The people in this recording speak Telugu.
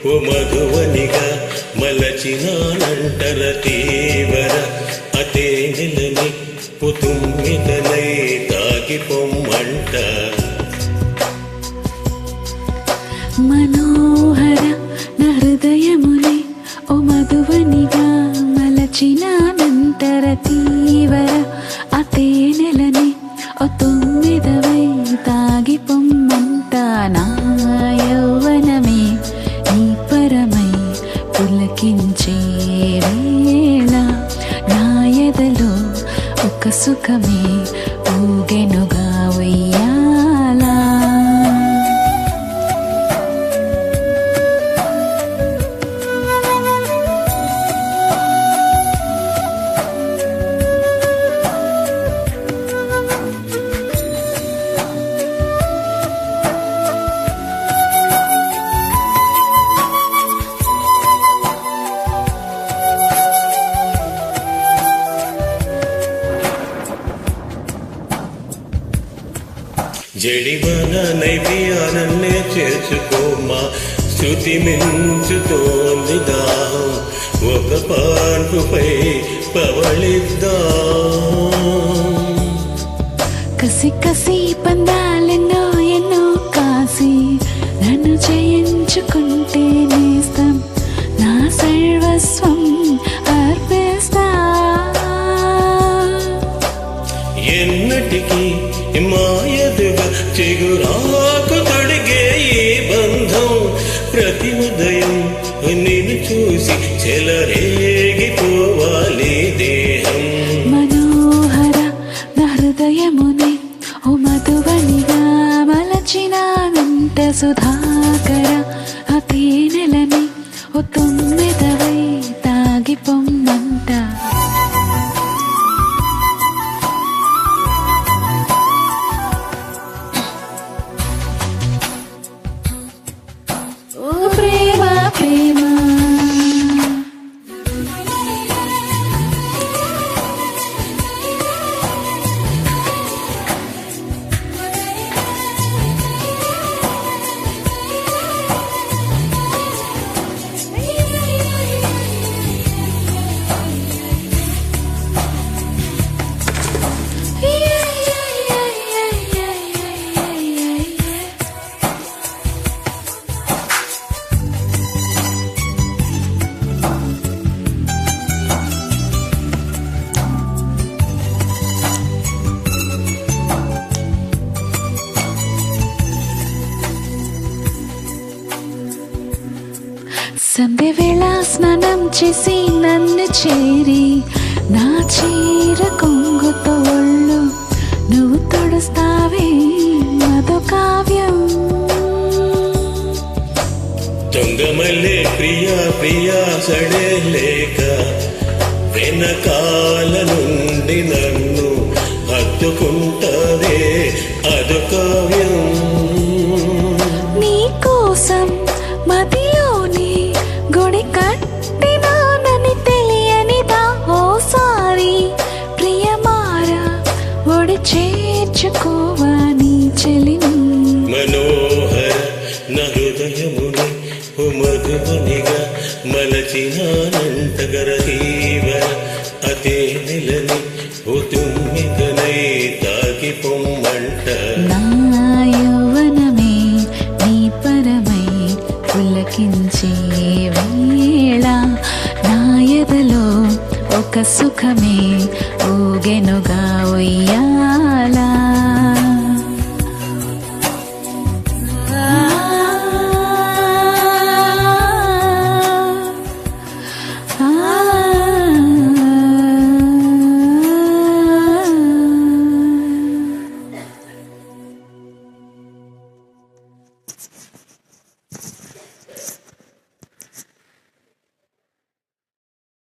ఓ మధువనిగా మలచినానంటర తీవర అతే నెలని పుతుమ్మిదనై తాగి పొమ్మంట మనోహర నా హృదయముని ఓ మధువనిగా మలచినానంతర తీవర అతే నెలని ఓ తొమ్మిదవై తాగి పొమ్మంట నా యౌవనమే నీ పరమై పులకించే వేళ నా ఎదలో ఒక సుఖమే ఊగెనుగా ఉయ్యాలా జడివన నైపియానన్నే చేర్చుకోమా శృతి మించుతోంది దాహం ఒక పాన్పుపై పవళిద్దాం కసి కసి పందాలెన్నో ఎన్నో కాసి నన్ను జయించుకుంటే నేస్తం నా సర్వస్వం అర్పిస్తా ఎన్నటికీ మాయదుగా చిగురాకు తొడిగే ఈ బంధం ప్రతి ఉదయం నిన్ను చూసి చెలరేగిపోవాలి దేహం మనోహర నా హృదయముని ఓ మధువనిగా మలచినానంత సుధాకర అతే నెలని ఓ తొమ్మిదవై తాగి పొమ్మంట ఓ ప్రేమ ప్రేమ సంధ్య వేళ స్నానం చేసి నన్ను చేరి నా చీర కొంగుతో ఒళ్ళు నువ్వు తొడుస్తావే మధు కావ్యం దొంగమల్లే ప్రియా ప్రియా సడే లేక వెనకాల నుండి నన్ను హత్తుకుంటావే అదు కావ్యం నీ కోసం మదిలోని గుడి కట్టినానని తెలియనిదా ఓసారి ప్రియమారా ఒడి చేర్చుకోవా నీ చెలిని మనోహర నా హృదయముని ఓ మధువనిగా మలచినానంతగర తీవర అతే నెలని ఓ తుమ్మిదనై తాగి పొమ్మంట నా యౌవనమే నీ పరమై పులకించే వేళ నా ఎదలో ఒక సుఖమే ఊగెనుగా ఉయ్యాలా